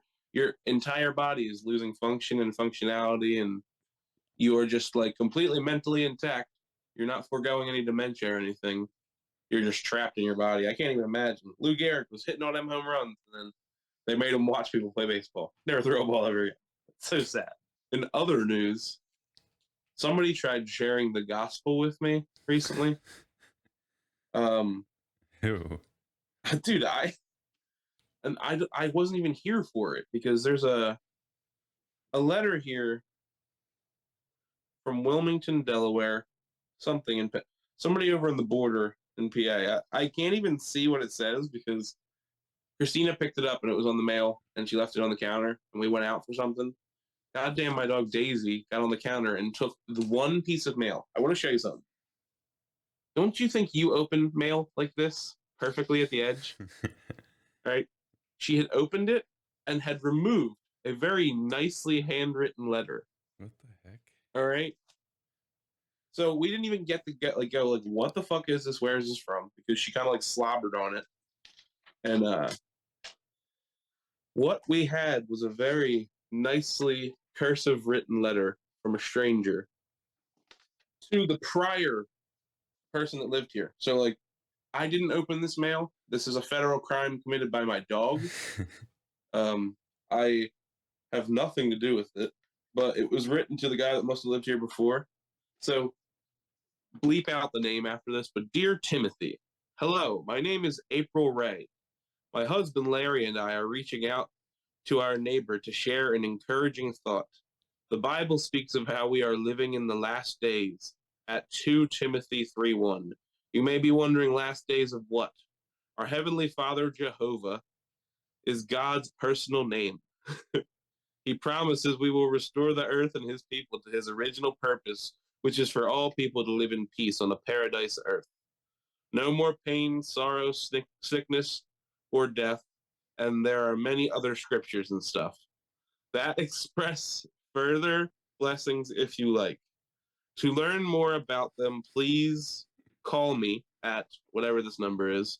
entire body is losing function and functionality, and you are just like completely mentally intact. You're not foregoing any dementia or anything. You're just trapped in your body. I can't even imagine. Lou Gehrig was hitting all them home runs, and then they made him watch people play baseball. Never throw a ball ever again. It's so sad. In other news, somebody tried sharing the gospel with me recently. Ew. Dude, I wasn't even here for it because there's a letter here from Wilmington, Delaware, somebody over on the border in PA. I can't even see what it says because Christina picked it up and it was on the mail and she left it on the counter and we went out for something. Goddamn, my dog Daisy got on the counter and took the one piece of mail. I want to show you something. Don't you think you open mail like this perfectly at the edge? Right? She had opened it and had removed a very nicely handwritten letter. What the heck? All right. So we didn't even get to go like, what the fuck is this? Where is this from? Because she kind of like slobbered on it. And what we had was a very nicely cursive written letter from a stranger to the prior person that lived here. So like, I didn't open this mail. This is a federal crime committed by my dog. I have nothing to do with it, but it was written to the guy that must have lived here before. So bleep out the name after this, but Dear Timothy, Hello, my name is April Ray. My husband Larry and I are reaching out to our neighbor to share an encouraging thought. The Bible speaks of how we are living in the last days at 2 Timothy 3:1. You may be wondering, last days of what? Our Heavenly Father Jehovah is God's personal name. He promises we will restore the earth and his people to his original purpose, which is for all people to live in peace on a paradise earth. No more pain, sorrow, sickness, or death, and there are many other scriptures and stuff that express further blessings if you like. To learn more about them, please call me at whatever this number is,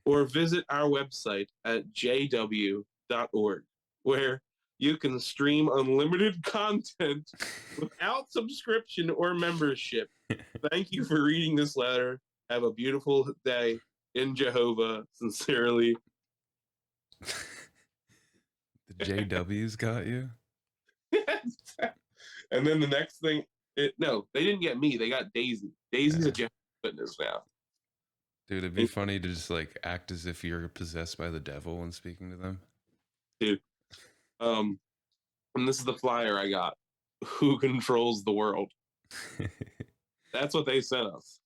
or visit our website at jw.org, where you can stream unlimited content without subscription or membership. Thank you for reading this letter. Have a beautiful day in Jehovah. Sincerely. The JW's got you? And then the next thing, no, they didn't get me. They got Daisy. Daisy's a Jehovah's Witness now. Dude, it'd be funny to just like act as if you're possessed by the devil when speaking to them. Dude. And this is the flyer I got. Who controls the world? That's what they sent us.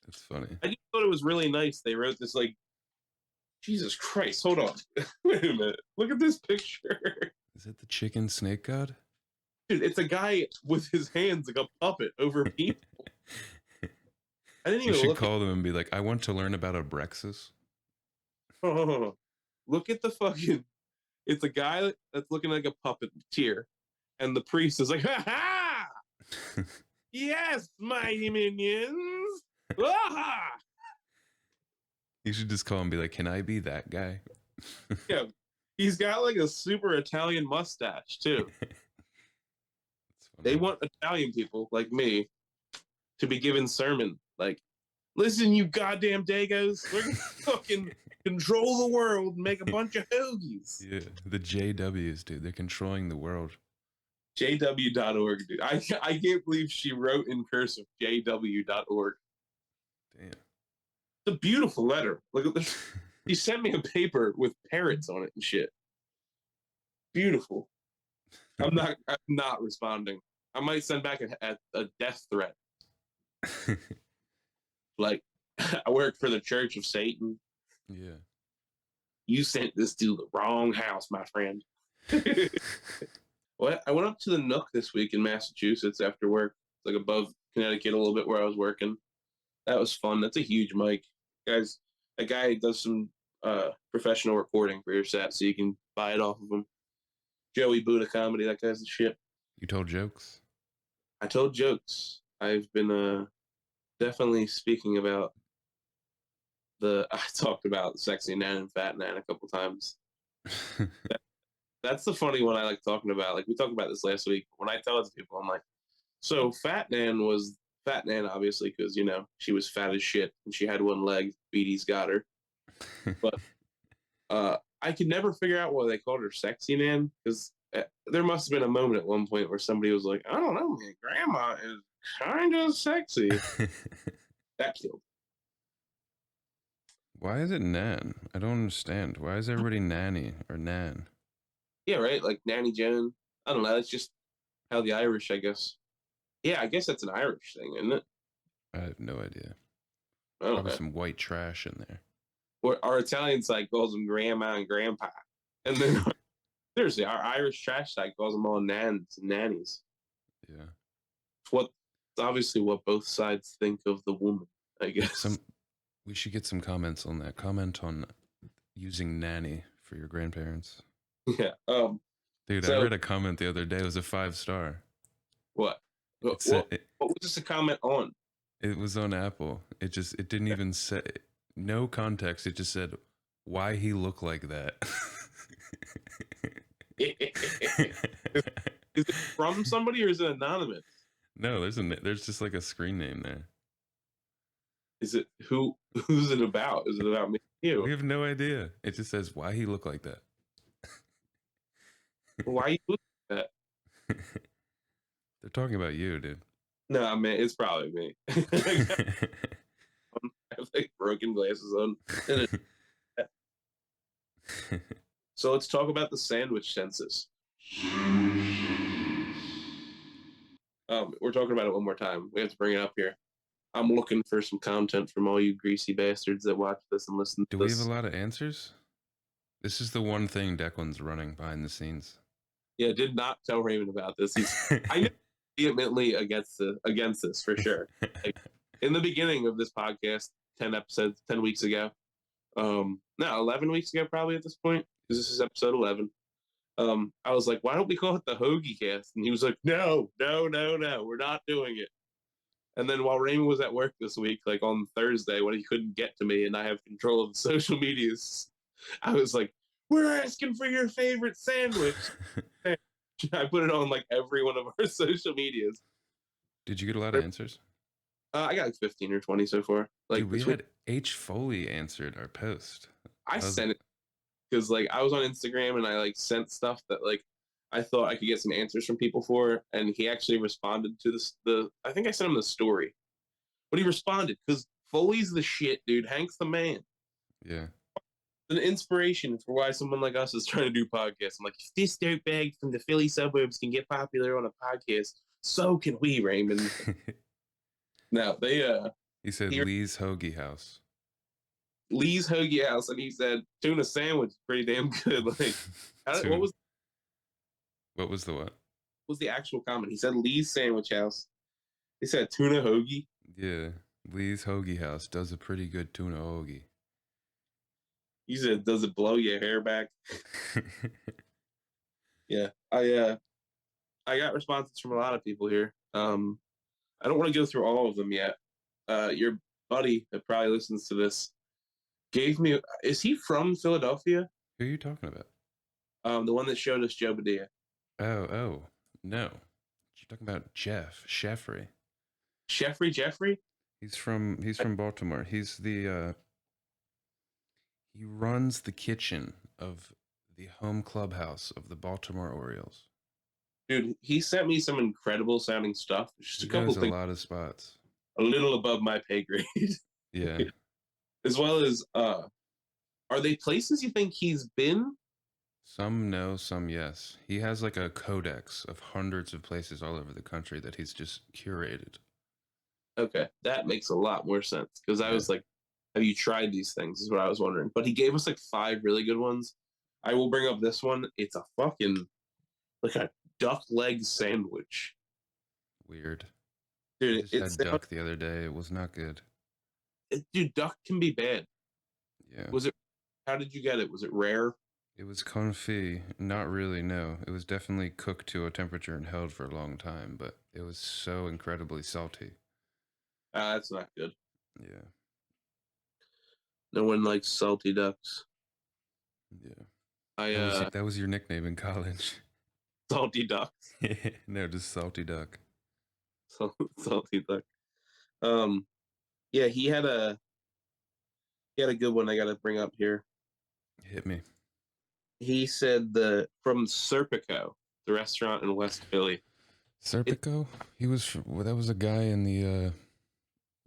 That's funny. I just thought it was really nice. They wrote this like, Jesus Christ, hold on. Wait a minute. Look at this picture. Is it the chicken snake god? Dude, it's a guy with his hands like a puppet over people. I didn't You even should look call them and be like, I want to learn about Abrexas. Oh, look at the fucking. It's a guy that's looking like a puppeteer, and the priest is like, "Ha ha! Yes, mighty minions! Ah!" You should just call and be like, can I be that guy? Yeah, he's got like a super Italian mustache too. They want Italian people like me to be given sermon like, listen, you goddamn Dagos, we're gonna fucking control the world and make a bunch of hoagies. Yeah, the JWs, dude. They're controlling the world. JW.org, dude. I can't believe she wrote in cursive JW.org. Damn. It's a beautiful letter. Look at this. He sent me a paper with parrots on it and shit. Beautiful. I'm not responding. I might send back a death threat. Like, I work for the Church of Satan. Yeah. You sent this to the wrong house, my friend. Well, I went up to the Nook this week in Massachusetts after work, like above Connecticut a little bit where I was working. That was fun. That's a huge mic. Guys, a guy does some professional recording for your set, so you can buy it off of him. Joey Buddha Comedy, that guy's the shit. You told jokes? I told jokes. I've been definitely speaking about I talked about Sexy Nan and Fat Nan a couple times. That's the funny one I like talking about. Like, we talked about this last week. When I tell it to people, I'm like, so Fat Nan was Fat Nan, obviously, because, you know, she was fat as shit and she had one leg. Beatty's got her. But I could never figure out why they called her Sexy Nan, because there must have been a moment at one point where somebody was like, I don't know, man, grandma is kind of sexy. That killed. Why is it Nan? I don't understand. Why is everybody Nanny or Nan? Yeah, right? Like Nanny Joan. I don't know. That's just how the Irish, I guess. Yeah, I guess that's an Irish thing, isn't it? I have no idea. I don't Probably know. some white trash in there. Or our Italian side calls them grandma and grandpa. And then, seriously, our Irish trash side calls them all nans and nannies. Yeah. It's obviously what both sides think of the woman, I guess. We should get some comments on that. Comment on using nanny for your grandparents. Yeah. Dude, I read a comment the other day. It was a 5-star. What? What was this a comment on? It was on Apple. It didn't even say, no context. It just said, why he look like that. Is it from somebody or is it anonymous? No, there's just like a screen name there. Is it who's it about? Is it about me? You? We have no idea. It just says why he look like that. Why you look like that? They're talking about you, dude. No, man, it's probably me. with like broken glasses on. So let's talk about the sandwich census. We're talking about it one more time. We have to bring it up here. I'm looking for some content from all you greasy bastards that watch this and listen to Do we this. have a lot of answers? This is the one thing Declan's running behind the scenes. Yeah, did not tell Raymond about this. I know vehemently against this for sure. Like, in the beginning of this podcast, 10 weeks ago. No, 11 weeks ago probably at this point, because this is episode 11. I was like, why don't we call it the Hoagie Cast? And he was like, no, we're not doing it. And then while Raymond was at work this week, like on Thursday when he couldn't get to me and I have control of the social medias, I was like, we're asking for your favorite sandwich. I put it on like every one of our social medias. Did you get a lot of answers? I got like 15 or 20 so far. Like, dude, we had H. Foley answered our post. I sent it because like I was on Instagram and I like sent stuff that like I thought I could get some answers from people for, and he actually responded to this. I think I sent him the story, but he responded because Foley's the shit, dude. Hank's the man. Yeah. An inspiration for why someone like us is trying to do podcasts. I'm like, if this dirtbag from the Philly suburbs can get popular on a podcast, so can we, Raymond. Now they he said Lee's Hoagie House. Lee's Hoagie House, and he said tuna sandwich is pretty damn good. Like, what was the what? What was the actual comment? He said Lee's Sandwich House. He said tuna hoagie. Yeah, Lee's Hoagie House does a pretty good tuna hoagie. He said, does it blow your hair back? Yeah, I got responses from a lot of people here. I don't want to go through all of them yet. Your buddy that probably listens to this gave me. Is he from Philadelphia? Who are you talking about? The one that showed us Joe Badia. Oh, no. You're talking about Jeffrey. Jeffrey? He's from Baltimore. He's the he runs the kitchen of the home clubhouse of the Baltimore Orioles. Dude, he sent me some incredible sounding stuff. Just a couple things. A lot of spots. A little above my pay grade. Yeah. As well as, are they places you think he's been? Some no, some yes. He has like a codex of hundreds of places all over the country that he's just curated. Okay, that makes a lot more sense. Because I was like, have you tried these things? Is what I was wondering. But he gave us like 5 really good ones. I will bring up this one. It's a fucking, like a duck leg sandwich. Weird. Dude, I just had duck the other day. It was not good. Dude, duck can be bad. Yeah. How did you get it? Was it rare? It was confit. Not really, no. It was definitely cooked to a temperature and held for a long time, but it was so incredibly salty. That's not good. Yeah. No one likes salty ducks. Yeah. That was your nickname in college. Salty ducks. No, just salty duck. Salty duck. Yeah, he had a good one I gotta bring up here. Hit me. He said from Serpico, the restaurant in West Philly. Serpico? That was a guy in the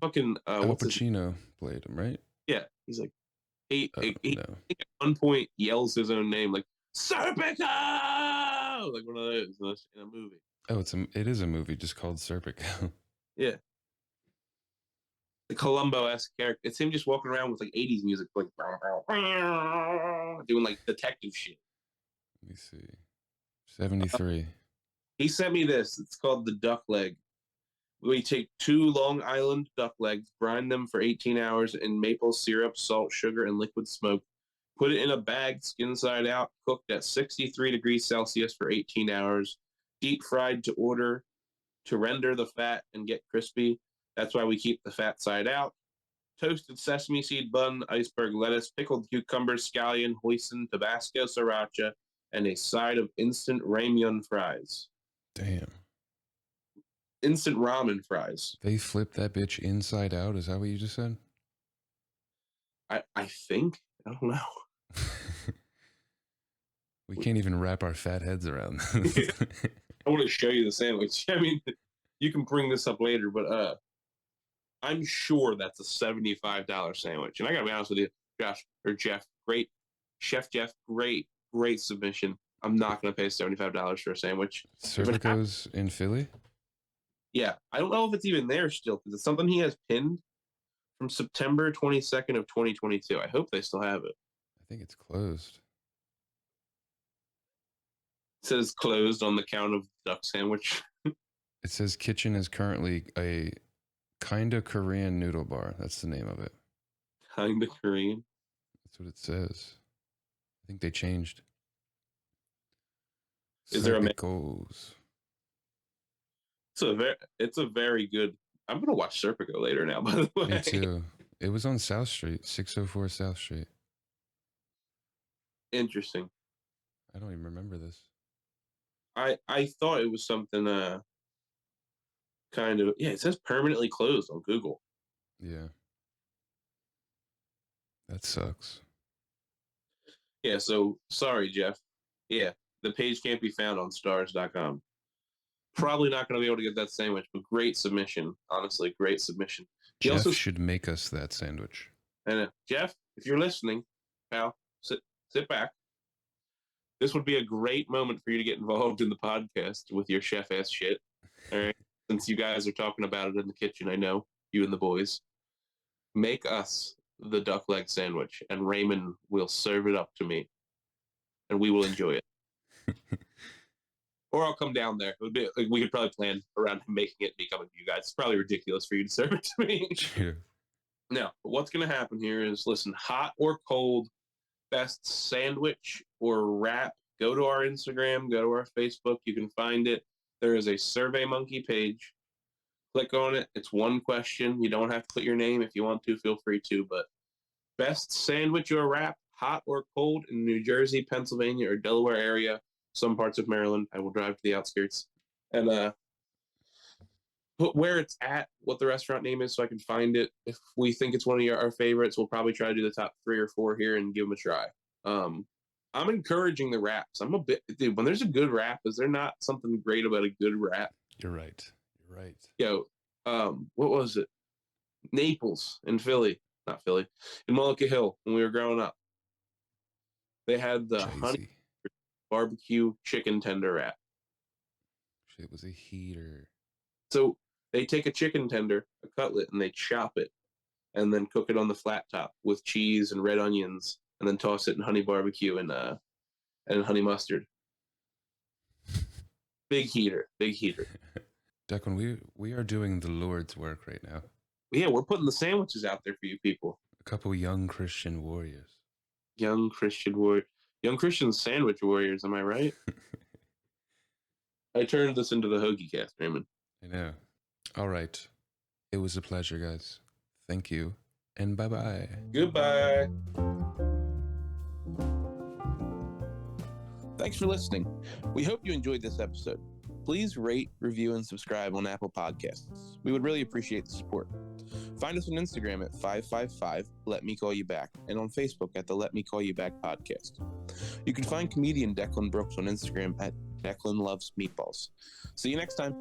fucking Al Pacino played him, right? Yeah, he's like he no. at one point yells his own name like Serpico, like one of those in a movie. Oh, it is a movie just called Serpico. Yeah, the Columbo-esque character. It's him just walking around with like 80s music, like doing like detective shit. Let me see. 73. He sent me this. It's called the duck leg. We take 2 Long Island duck legs, brine them for 18 hours in maple syrup, salt, sugar, and liquid smoke. Put it in a bag, skin side out, cooked at 63 degrees Celsius for 18 hours. Deep fried to render the fat and get crispy. That's why we keep the fat side out. Toasted sesame seed bun, iceberg lettuce, pickled cucumbers, scallion, hoisin, Tabasco sriracha, and a side of instant ramyun fries. Damn. Instant ramen fries. They flipped that bitch inside out? Is that what you just said? I think. I don't know. We can't even wrap our fat heads around this. I want to show you the sandwich. I mean, you can bring this up later, but I'm sure that's a $75 sandwich. And I gotta be honest with you, Jeff, great Chef Jeff, great submission. I'm not gonna pay $75 for a sandwich. Cervico's in Philly? Yeah, I don't know if it's even there still because it's something he has pinned from September 22nd of 2022. I hope they still have it. I think it's closed. It says closed on the count of duck sandwich. It says kitchen is currently a kinda Korean noodle bar. That's the name of it. Kinda Korean. That's what it says. I think they changed. Is there a Cervico's? It's a very good. I'm gonna watch Serpico later now. By the way, Me too. It was on South Street, 604 South Street. Interesting. I don't even remember this. I thought it was something kind of, yeah, it says permanently closed on Google. Yeah. That sucks. Yeah, so sorry, Jeff. Yeah, the page can't be found on stars.com. Probably not going to be able to get that sandwich, but great submission. Honestly, great submission. He Jeff also should make us that sandwich. And Jeff, if you're listening, pal, sit back. This would be a great moment for you to get involved in the podcast with your chef ass shit. All right, since you guys are talking about it in the kitchen, I know you and the boys. Make us the duck leg sandwich, and Raymond will serve it up to me, and we will enjoy it. Or I'll come down there. It would be like, we could probably plan around him making it and me coming to you guys. It's probably ridiculous for you to serve it to me. True. No, but what's going to happen here is, listen, hot or cold, best sandwich or wrap, go to our Instagram, go to our Facebook. You can find it. There is a SurveyMonkey page. Click on it. It's one question. You don't have to put your name. If you want to, feel free to. But best sandwich or wrap, hot or cold, in New Jersey, Pennsylvania, or Delaware area, some parts of Maryland. I will drive to the outskirts. And put where it's at, what the restaurant name is, so I can find it. If we think it's one of our favorites, we'll probably try to do the top 3 or 4 here and give them a try. I'm encouraging the wraps. I'm a bit, dude, when there's a good wrap, is there not something great about a good wrap? You're right. You're right. Yo, what was it? Naples in Philly, not Philly, in Mullica Hill when we were growing up. They had the honey barbecue chicken tender wrap. It was a heater. So they take a chicken tender, a cutlet, and they chop it and then cook it on the flat top with cheese and red onions, and then toss it in honey barbecue and honey mustard. Big heater. Declan, we are doing the Lord's work right now. Yeah, we're putting the sandwiches out there for you people. A couple young Christian warriors. Young Christian sandwich warriors, am I right? I turned this into the Hoagie Cast, Raymond. I know. All right. It was a pleasure, guys. Thank you, and bye-bye. Goodbye. Thanks for listening. We hope you enjoyed this episode. Please rate, review, and subscribe on Apple Podcasts. We would really appreciate the support. Find us on Instagram at 555 Let Me Call You Back, and on Facebook at the Let Me Call You Back podcast. You can find comedian Declan Brooks on Instagram at Declan Loves Meatballs. See you next time.